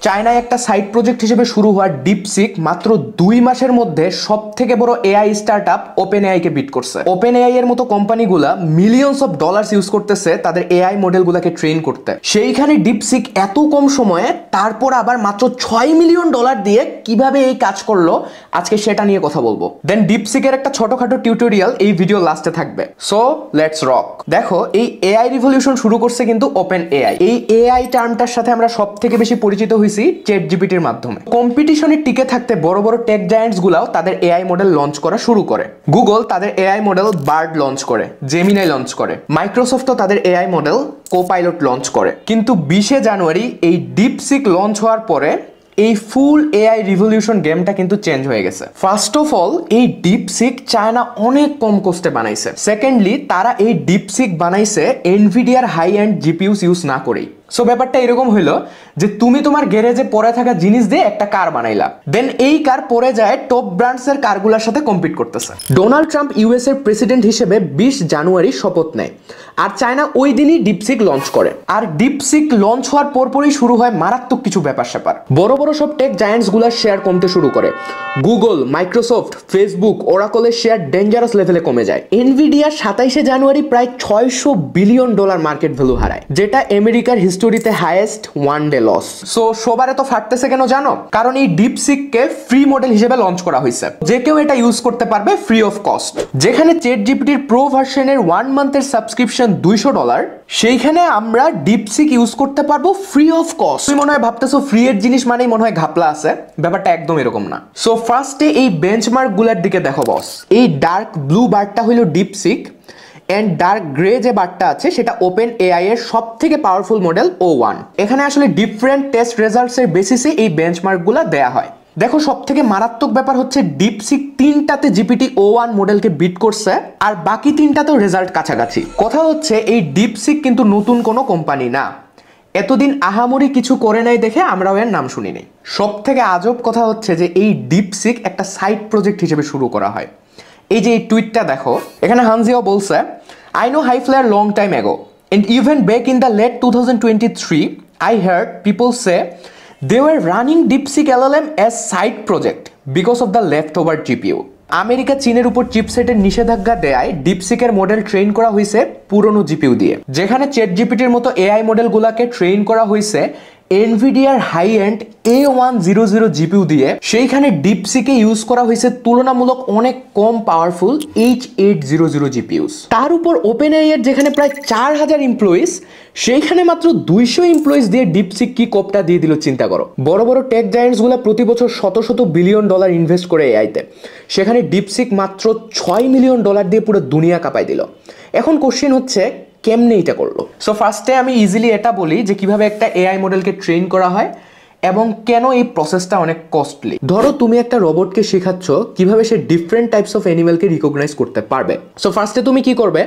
চায়নায় একটা side project হিসেবে শুরু হওয়া ডিপসিক মাত্র 2 মাসের মধ্যে সবথেকে বড় এআই স্টার্টআপ ওপেনএআই কে বিট করছে। ওপেনএআই এর মতো কোম্পানিগুলা মিলিয়নস অফ ডলার্স ইউজ করতেছে তাদের এআই মডেলগুলোকে ট্রেন করতে। সেইখানে ডিপসিক এত কম সময়ে তারপর আবার মাত্র $6 মিলিয়ন দিয়ে কিভাবে এই কাজ করলো আজকে সেটা নিয়ে কথা বলবো। দেন ডিপসিকের একটা ছোটখাটো টিউটোরিয়াল এই ভিডিও লাস্টে থাকবে। So let's rock. দেখো, এই এআই রিভলিউশন শুরু করছে কিন্তু ওপেনএআই। এই এআই টার্মটার সাথে আমরা সবথেকে বেশি পরিচিত হইছি চ্যাটজিপিটির মাধ্যমে। কম্পিটিশনে টিকে থাকতে বড় বড় টেক জায়ান্টস গুলাও তাদের এআই মডেল লঞ্চ করা শুরু করে। গুগল তাদের এআই মডেল বার্ড লঞ্চ করে, জেমিনাই লঞ্চ করে, মাইক্রোসফটও তাদের এআই মডেল কোপাইলট লঞ্চ করে। কিন্তু 20 জানুয়ারি এই ডিপসিক লঞ্চ হওয়ার পরে এই ফুল এআই রিভলিউশন গেমটা কিন্তু চেঞ্জ হয়ে গেছে। ফার্স্ট অফ অল, এই ডিপসিক চায়না অনেক কম কস্টে বানাইছে। সেকেন্ডলি, তারা এই ডিপসিক বানাইছে এনভিডিয়ার হাই এন্ড জিপিইউস ইউজ না করেই। সো ব্যাপারটা এরকম হইলো যে তুমি তোমার গ্যারেজে পড়ে থাকা জিনিস দিয়ে একটা কার বানাইলা, দেন এই কার পরে যায় টপ ব্র্যান্ডস এর কারগুলোর সাথে কম্পিট করতেছে। ডোনাল্ড ট্রাম্প ইউএস এর প্রেসিডেন্ট হিসেবে 20 জানুয়ারি শপথ নেয়, আর চায়না ওই দিনই ডিপসিক লঞ্চ করে। আর ডিপসিক লঞ্চ হওয়ার পরপরই শুরু হয় মারাত্মক কিছু ব্যাপার স্যাপার। বড় বড় সব টেক জায়ান্টস গুলার শেয়ার কমতে শুরু করে। গুগল, মাইক্রোসফট, ফেসবুক, ওরাকলের শেয়ার ডেঞ্জারাস লেভেলে কমে যায়। এনভিডিয়া 27 জানুয়ারি প্রায় $600 বিলিয়ন মার্কেট ভ্যালু হারায়, যেটা আমেরিকার হিস্টোরিতে highest one day loss. So সবারে তো ফাটতেছে কেন জানো? কারণ এই ডিপসিককে ফ্রি মডেল হিসেবে লঞ্চ করা হয়েছে, যে কেউ এটা ইউজ করতে পারবে ফ্রি অফ কস্ট। যেখানে চ্যাটজিপিটির প্রো ভার্সনের 1 মান্থের সাবস্ক্রিপশন $200, সেইখানে আমরা ডিপসিক ইউজ করতে পারবো ফ্রি অফ কস্ট। তুমি মনে হয় ভাবতেছো ফ্রি এর জিনিস মানেই মনে হয় ঘাপলা আছে, ব্যাপারটা একদম এরকম না। সো ফার্স্টে এই বেঞ্চমার্ক গুলার দিকে দেখো বস। এই ডার্ক ব্লু বারটা হইলো ডিপসিক, এন্ড ডার্ক গ্রে যে বারটা আছে সেটা ওপেনএআই এর সবথেকে পাওয়ারফুল মডেল O1। এখানে আসলে ডিফারেন্ট টেস্ট রেজাল্টস এর বেসিসে এই বেঞ্চমার্কগুলো দেয়া হয়। দেখো, সবথেকে মারাত্মক ব্যাপার হচ্ছে ডিপসিক 3টাতে জিপিটি O1 মডেলকে বিট করছে, আর বাকি 3টাতেও রেজাল্ট কাছাকাছি। কথা হচ্ছে এই ডিপসিক কিন্তু নতুন কোনো কোম্পানি না, এতদিন আহামরি কিছু করে নাই দেখে আমরাও এর নাম শুনি নাই। সবথেকে আজব কথা হচ্ছে যে এই ডিপসিক একটা সাইড প্রজেক্ট হিসেবে শুরু করা হয়। এই যে এই টুইটটা দেখো, এখানে হানজিও বলছে, I know HiFlyer long time ago and even back in the late 2023 I heard people say they were running DeepSeek LLM as side project because of the leftover GPU. America চীনের উপর চিপসেটের নিষেধাজ্ঞা দেয় ডিপসিকের মডেল ট্রেন করা হয়েছে পুরনো GPU দিয়ে। যেখানে চ্যাটজিপিটির মতো এআই মডেলগুলোকে ট্রেন করা হয়েছে এনভিডিয়ার হাই এন্ড A100 জিপিইউ দিয়ে, সেইখানে ডিপসিকে ইউজ করা হয়েছে তুলনামূলক অনেক কম পাওয়ারফুল H800 জিপিইউস। তার উপর ওপেনএআই এর যেখানে প্রায় 4000 এমপ্লয়িজ, সেইখানে মাত্র 200 এমপ্লয়িজ দিয়ে ডিপসিক কি কোপটা দিয়ে দিল চিন্তা করো। বড় বড় টেক জায়ান্টস গুলা প্রতি বছর শত বিলিয়ন ডলার ইনভেস্ট করে এআইতে, সেখানে ডিপসিক মাত্র $6 মিলিয়ন দিয়ে পুরো দুনিয়া কাঁপাই দিল। এখন কোশ্চেন হচ্ছে কেমনে এটা করলো? সো ফার্স্টে আমি ইজিলি এটা বলি যে কিভাবে একটা এআই মডেলকে ট্রেন করা হয় এবং কেন এই প্রসেসটা অনেক কস্টলি। ধরো তুমি একটা রোবটকে শেখাচ্ছ কিভাবে সে ডিফারেন্ট টাইপস অফ অ্যানিমেলকে রিকগনাইজ করতে পারবে। সো ফার্স্টে তুমি কি করবে,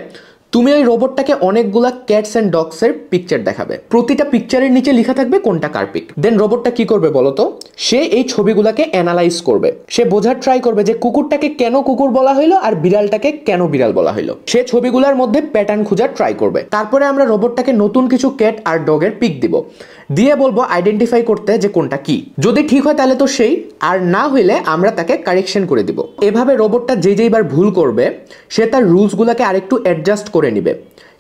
তুমি ওই রোবটটাকে অনেকগুলা ক্যাটস এন্ড ডগস এর পিকচার দেখাবে, প্রতিটা পিকচারের নিচে লেখা থাকবে কোনটা কার পিক। দেন রোবটটা কি করবে বলতো, সে এই ছবিগুলাকে অ্যানালাইজ করবে। সে বোঝার ট্রাই করবে যে কুকুরটাকে কেন কুকুর বলা হইলো আর বিড়ালটাকে কেন বিড়াল বলা হইলো। সে ছবিগুলোর মধ্যে প্যাটার্ন খোঁজার ট্রাই করবে। তারপরে আমরা রোবটটাকে নতুন কিছু ক্যাট আর ডগের পিক দিব, দিয়ে বলবো আইডেন্টিফাই করতে যে কোনটা কি। যদি ঠিক হয় তাহলে তো সেই, আর না হইলে আমরা তাকে কারেকশন করে দিব। এভাবে রোবটটা যেইবার ভুল করবে সে তার রুলসগুলোকে আরেকটু অ্যাডজাস্ট করে নিবে,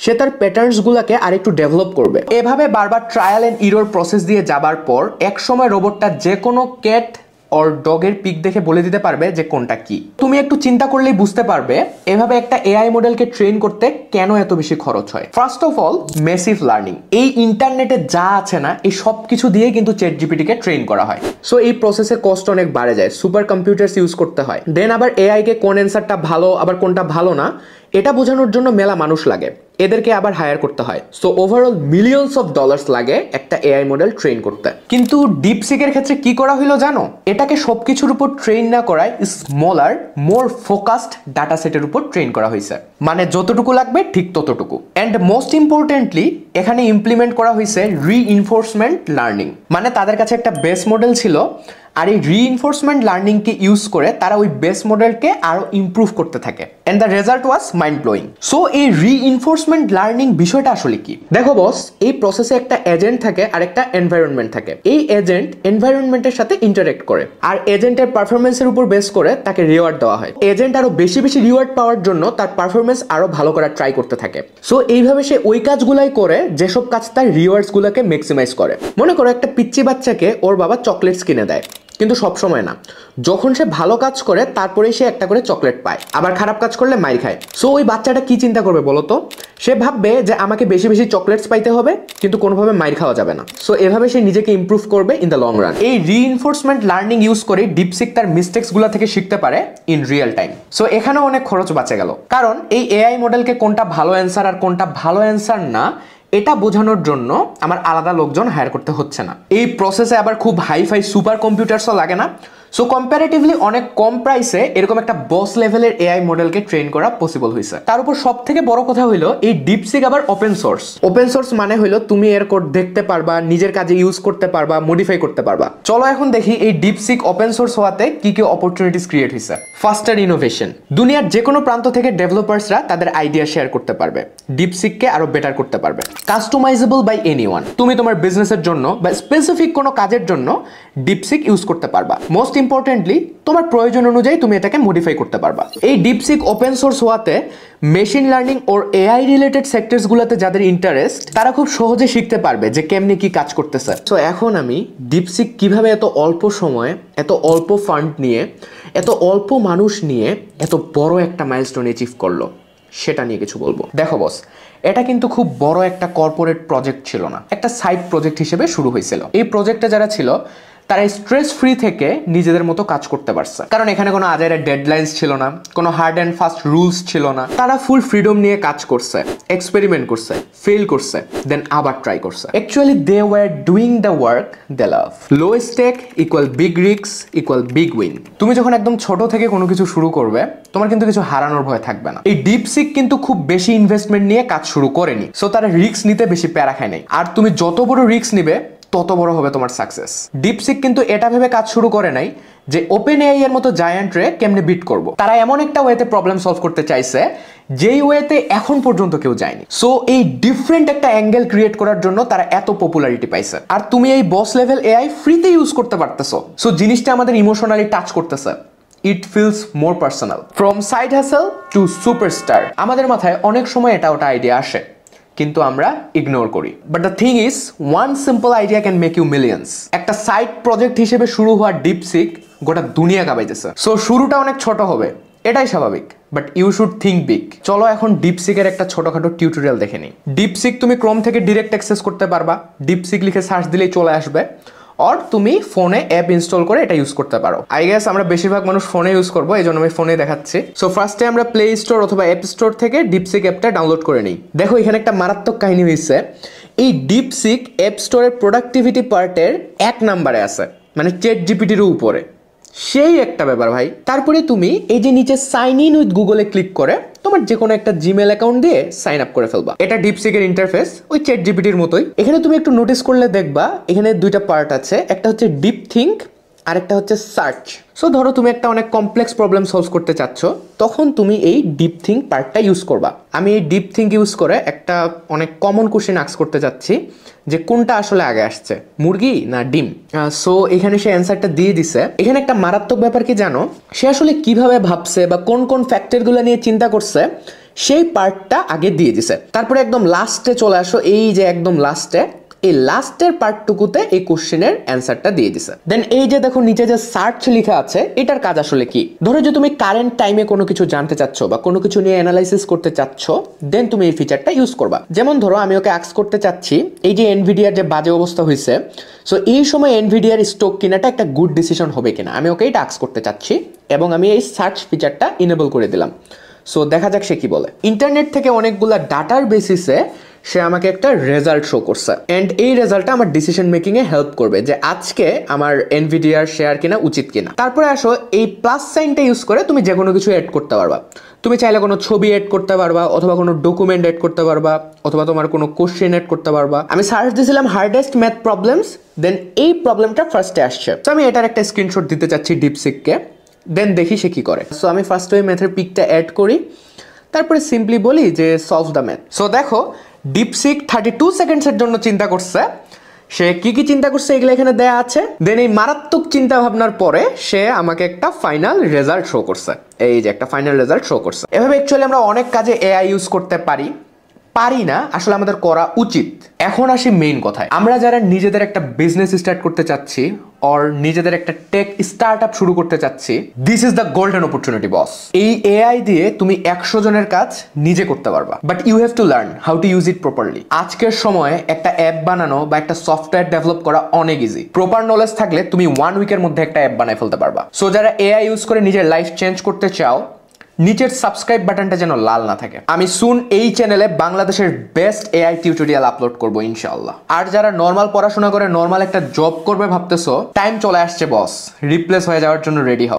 সে তার প্যাটার্নসগুলোকে আরেকটু ডেভেলপ করবে। এভাবে বারবার ট্রায়াল এন্ড এরর প্রসেস দিয়ে যাবার পর একসময় রোবটটা যে কোনো ক্যাট और ডগের পিক দেখে বলে দিতে পারবে যে কোনটা কি। তুমি একটু চিন্তা করলেই বুঝতে পারবে এভাবে একটা এআই মডেলকে ট্রেন করতে কেন এত বেশি খরচ হয়। First of all, massive learning. এই ইন্টারনেটে যা আছে না এই সব কিছু দিয়ে কিন্তু চ্যাটজিপিটিকে ট্রেন করা হয়। সো এই প্রসেসে কস্ট অনেক বাড়ে যায়, সুপার কম্পিউটারস ইউজ করতে হয়। দেন আবার এআই কে কোন অ্যান্সারটা ভালো আবার কোনটা ভালো না এটা বোঝানোর জন্য মেলা মানুষ লাগে, এদেরকে আবার হায়ার করতে হয়। So overall millions of dollars লাগে একটা এআই মডেল ট্রেন করতে। কিন্তু ডিপসিকের ক্ষেত্রে কি করা হলো জানো? এটাকে সবকিছুর উপর ট্রেন না করায় স্মলার মোর ফোকাসড ডাটা সেটের উপর ট্রেন করা হয়েছে, মানে যতটুকু লাগবে ঠিক ততটুকু। এন্ড মোস্ট ইম্পর্টেন্টলি এখানে ইমপ্লিমেন্ট করা হয়েছে রিইনফোর্সমেন্ট লার্নিং। মানে তাদের কাছে একটা বেস মডেল ছিল, আর এই রিইনফোর্সমেন্ট লার্নিংকে ইউজ করে তারা ওই বেস মডেলকে আরো ইমপ্রুভ করতে থাকে, and the result was mind blowing. So এই রিইনফোর্সমেন্ট লার্নিং বিষয়টা আসলে কি? দেখো বস, এই প্রসেসে একটা এজেন্ট থাকে আর একটা এনভায়রনমেন্ট থাকে। এই এজেন্ট এনভায়রনমেন্টের সাথে ইন্টারেক্ট করে, আর এজেন্টের পারফরমেন্সের উপর বেস করে তাকে রিওয়ার্ড দেওয়া হয়। এজেন্ট আরো বেশি বেশি রিওয়ার্ড পাওয়ার জন্য তার পারফরমেন্স আরো ভালো করার ট্রাই করতে থাকে। সো এইভাবে সে ওই কাজগুলাই করে যেসব কাজ তার রিওয়ার্ডস গুলোকে ম্যাক্সিমাইজ করে। মনে করো একটা পিচ্চি বাচ্চাকে ওর বাবা চকলেটস কিনে দেয়, কিন্তু সব সময় না। যখন সে ভালো কাজ করে তারপরেই সে একটা করে চকলেট পায়, আবার খারাপ কাজ করলে মাইর খায়। সো ওই বাচ্চাটা কি চিন্তা করবে বলো তো? সে ভাববে যে আমাকে বেশি বেশি চকলেটস পাইতে হবে, কিন্তু কোনোভাবে মাইর খাওয়া যাবে না। সো এভাবে সে নিজেকে ইমপ্রুভ করবে ইন দ্য লং রান। এই রিইনফোর্সমেন্ট লার্নিং ইউজ করে ডিপসিক তার মিস্টেক্স গুলা থেকে শিখতে পারে ইন রিয়েল টাইম। সো এখানেও অনেক খরচ বাঁচে গেল, কারণ এই এআই মডেলকে কোনটা ভালো অ্যান্সার আর কোনটা ভালো অ্যান্সার না এটা বোঝানোর জন্য আমার আলাদা লোকজন হায়ার করতে হচ্ছে না। এই প্রসেসে আবার খুব হাইফাই সুপার কম্পিউটারসও লাগে না। সো কম্পারেটিভলি অনেক কম প্রাইসে এরকম একটা বস লেভেলের এআই মডেলকে ট্রেন করা পসিবল হয়েছে। তার উপর সব থেকে বড় কথা হইলো এই ডিপসিক আবার ওপেন সোর্স। ওপেন সোর্স মানে হইলো তুমি এর কোড দেখতে পারবা, নিজের কাজে ইউজ করতে পারবা, মডিফাই করতে পারবা। চলো এখন দেখি এই ডিপসিক ওপেন সোর্স হওয়াতে কি কি অপরচুনিটিস ক্রিয়েট হয়েছে। ফাস্টার ইনোভেশন, দুনিয়ার যে কোনো প্রান্ত থেকে ডেভেলপার্সরা তাদের আইডিয়া শেয়ার করতে পারবে, ডিপসিককে আরো বেটার করতে পারবে। কাস্টমাইজেবল বাই এনিওয়ান, তুমি তোমার বিজনেসের জন্য বা স্পেসিফিক কোনো কাজের জন্য ডিপসিক ইউজ করতে পারবা। মোস্ট ইম্পর্টেন্টলি তোমার প্রয়োজন অনুযায়ী তুমি এটাকে মডিফাই করতে পারবা। এই ডিপসিক ওপেন সোর্স হওয়াতে মেশিন লার্নিং ওর এআই রিলেটেড সেক্টরস গুলোতে যাদের ইন্টারেস্ট তারা খুব সহজে শিখতে পারবে যে কেমনে কি কাজ করতেছে। তো এখন আমি ডিপসিক কিভাবে এত অল্প সময়ে, এত অল্প ফান্ড নিয়ে, এত অল্প মানুষ নিয়ে এত বড় একটা মাইলস্টোন অ্যাচিভ করলো সেটা নিয়ে কিছু বলবো। দেখো বস, এটা কিন্তু খুব বড় একটা কর্পোরেট প্রজেক্ট ছিল না, একটা সাইড প্রজেক্ট হিসেবে শুরু হয়েছিল। এই প্রজেক্টে যারা ছিল তারা স্ট্রেস ফ্রি থেকে নিজেদের মতো কাজ করতে পারছে, কারণ এখানে কোনো আজাইরা ডেডলাইন্স ছিল না, কোনো হার্ড অ্যান্ড ফাস্ট রুলস ছিল না। তারা ফুল ফ্রিডম নিয়ে কাজ করছে, এক্সপেরিমেন্ট করছে, ফেল করছে, দেন আবার ট্রাই করছে। Actually they were doing the work they love. Low stake equal big risk equal big win. তুমি যখন একদম ছোট থেকে কোনো কিছু শুরু করবে তোমার কিন্তু কিছু হারানোর ভয় থাকবে না। এই ডিপসিক কিন্তু খুব বেশি ইনভেস্টমেন্ট নিয়ে কাজ শুরু করেনি, সো তারা রিস্ক নিতে বেশি প্যারা খায় নাই। আর তুমি যত বড় রিস্ক নিবে তত বড় হবে তোমার সাকসেস। ডিপসিক কিন্তু এটা ভেবে কাজ শুরু করে নাই যে ওপেন এআই এর মতো জায়ান্ট রে কেমনে বিট করব। তারা এমন একটা ওয়েতে প্রবলেম সলভ করতে চাইছে যেই ওয়েতে এখন পর্যন্ত কেউ যায়নি। সো এই ডিফারেন্ট একটা অ্যাঙ্গেল ক্রিয়েট করার জন্য তারা এত পপুলারিটি পাইছে। আর তুমি এই বস লেভেল এআই ফ্রিতে ইউজ করতে পারতেছো। সো জিনিসটা আমাদের ইমোশনালি টাচ করতেছে। It feels more personal. From side hustle to superstar. আমাদের মাথায় অনেক সময় এটা ওটা আইডিয়া আসে, কিন্তু আমরা ইগনোর করি। But the thing is, one simple idea can make you millions. একটা সাইড প্রজেক্ট হিসেবে শুরু হওয়া ডিপসিক গোটা দুনিয়া কাঁপাইতেছে। সো শুরুটা অনেক ছোট হবে, এটাই স্বাভাবিক, but you should think big. চলো এখন ডিপসিকের একটা ছোটখাটো টিউটোরিয়াল দেখে নিই। ডিপসিক তুমি ক্রোম থেকে ডিরেক্ট অ্যাক্সেস করতে পারবা, ডিপসিক লিখে সার্চ দিলেই চলে আসবে। আর তুমি ফোনে অ্যাপ ইনস্টল করে এটা ইউজ করতে পারো। আই গেস আমরা বেশিরভাগ মানুষ ফোনে ইউজ করবো, এই জন্য আমি ফোনে দেখাচ্ছি। সো ফার্স্টে আমরা প্লে স্টোর অথবা অ্যাপ স্টোর থেকে ডিপসিক অ্যাপটা ডাউনলোড করে নিই। দেখো এখানে একটা মারাত্মক কাহিনী হয়েছে। এই ডিপসিক অ্যাপ স্টোরের প্রোডাক্টিভিটি পার্টের 1 নম্বরে আছে, মানে চ্যাট জিপিটির উপরে। সেই একটা ব্যাপার ভাই। তারপরে তুমি এই যে নিচে সাইন ইন উইথ গুগলে ক্লিক করে তোমার যে কোনো একটা জিমেল অ্যাকাউন্ট দিয়ে সাইন আপ করে ফেলবা। এটা ডিপসিকের ইন্টারফেস, ওই চ্যাট জিপিটির মতোই। এখানে তুমি একটু নোটিস করলে দেখবা এখানে 2টা পার্ট আছে, একটা হচ্ছে ডিপ থিঙ্ক আর একটা হচ্ছে সার্চ। সো ধরো তুমি একটা অনেক কমপ্লেক্স প্রবলেম সলভ করতে চাচ্ছ, তখন তুমি এই ডিপ থিঙ্ক পার্টটা ইউজ করবা। আমি এই ডিপ থিঙ্ক ইউজ করে একটা অনেক কমন কোশ্চেন আস্ক করতে চাচ্ছি যে কোনটা আসলে আগে আসছে, মুরগি না ডিম। সো এখানে সে অ্যান্সারটা দিয়ে দিছে। এখানে একটা মারাত্মক ব্যাপার কি জানো, সে আসলে কিভাবে ভাবছে বা কোন কোন ফ্যাক্টরগুলো নিয়ে চিন্তা করছে সেই পার্টটা আগে দিয়ে দিছে। তারপরে একদম লাস্টে চলে আসো, এই যে একদম লাস্টে, এই লাস্টের পার্টটুকুতে এই কোশ্চেনের অ্যান্সারটা দিয়ে দিছে। দেন এই যে দেখো নিচে যে সার্চ লেখা আছে, এটার কাজ আসলে কি। ধরো যে তুমি কারেন্ট টাইমে কোনো কিছু জানতে চাচ্ছ বা কোনো কিছু নিয়ে অ্যানালাইসিস করতে চাচ্ছ, দেন তুমি এই ফিচারটা ইউজ করবা। যেমন ধরো আমি ওকে আস্ক করতে চাচ্ছি এই যে এনভিডিয়ার যে বাজে অবস্থা হয়েছে, সো এই সময় এনভিডিয়ার স্টক কেনাটা একটা গুড ডিসিশন হবে কিনা, আমি ওকে এটা আস্ক করতে চাচ্ছি এবং আমি এই সার্চ ফিচারটা ইনেবল করে দিলাম। সো দেখা যাক সে কি বলে। ইন্টারনেট থেকে অনেকগুলা ডাটার বেসিসে সে আমাকে একটা রেজাল্ট শো করছে, এন্ড এই রেজাল্টটা আমার ডিসিশন মেকিং এ হেল্প করবে যে আজকে আমার এনভিডিয়ার শেয়ার কেনা উচিত কিনা। তারপরে আসো এই প্লাস সাইনটা ইউজ করে তুমি যে কোনো কিছু অ্যাড করতে পারবা। তুমি চাইলে কোনো ছবি এড করতে পারবা, অথবা কোনো ডকুমেন্ট এড করতে পারবা, অথবা তোমার কোনো কোশ্চেন এড করতে পারবা। আমি সার্চ দিয়েছিলাম হার্ডেস্ট ম্যাথ প্রবলেমস, দেন এই প্রবলেমটা ফার্স্টে আসছে। তো আমি এটার একটা স্ক্রিনশট দিতে চাচ্ছি ডিপসিককে, দেন দেখি সে কি করে। সো আমি ফার্স্ট ওই ম্যাথের পিকটা অ্যাড করি, তারপরে সিম্পলি বলি যে সলভ দ্য ম্যাথ। সো দেখো ডিপসিক 32 সেকেন্ডসের জন্য চিন্তা করছে। সে কি কি চিন্তা করছে এগুলো এখানে দেয়া আছে। দেন এই মারাত্মক চিন্তা ভাবনার পরে সে আমাকে একটা ফাইনাল রেজাল্ট শো করছে। এই যে একটা ফাইনাল রেজাল্ট শো করছে। এভাবে অ্যাকচুয়ালি আমরা অনেক কাজে এআই ইউজ করতে পারি না, আসলে আমাদের করা উচিত। এখন আসি মেইন কথায়, আমরা যারা নিজেদের একটা বিজনেস স্টার্ট করতে চাচ্ছি অর নিজেদের একটা টেক স্টার্ট আপ শুরু করতে চাচ্ছি, this is the golden opportunity boss. এই এআই দিয়ে তুমি 100 জনের কাজ নিজে করতে পারবা, but you have to learn how to use it properly. আজকের সময়ে একটা অ্যাপ বানানো বা একটা সফটওয়্যার ডেভেলপ করা অনেক ইজি। প্রপার নলেজ থাকলে তুমি 1 উইকের মধ্যে একটা অ্যাপ বানায় ফেলতে পারবা। সো যারা এআই ইউজ করে নিজের লাইফ চেঞ্জ করতে চাও, নিচের সাবস্ক্রাইব বাটনটা যেন লাল না থাকে। আমি সুন এই চ্যানেলে বাংলাদেশের বেস্ট এআই টিউটোরিয়াল আপলোড করবো ইনশাআল্লাহ। আর যারা নর্মাল পড়াশোনা করে নর্মাল একটা জব করবে ভাবতেছো, টাইম চলে আসছে বস, রিপ্লেস হয়ে যাওয়ার জন্য রেডি হও।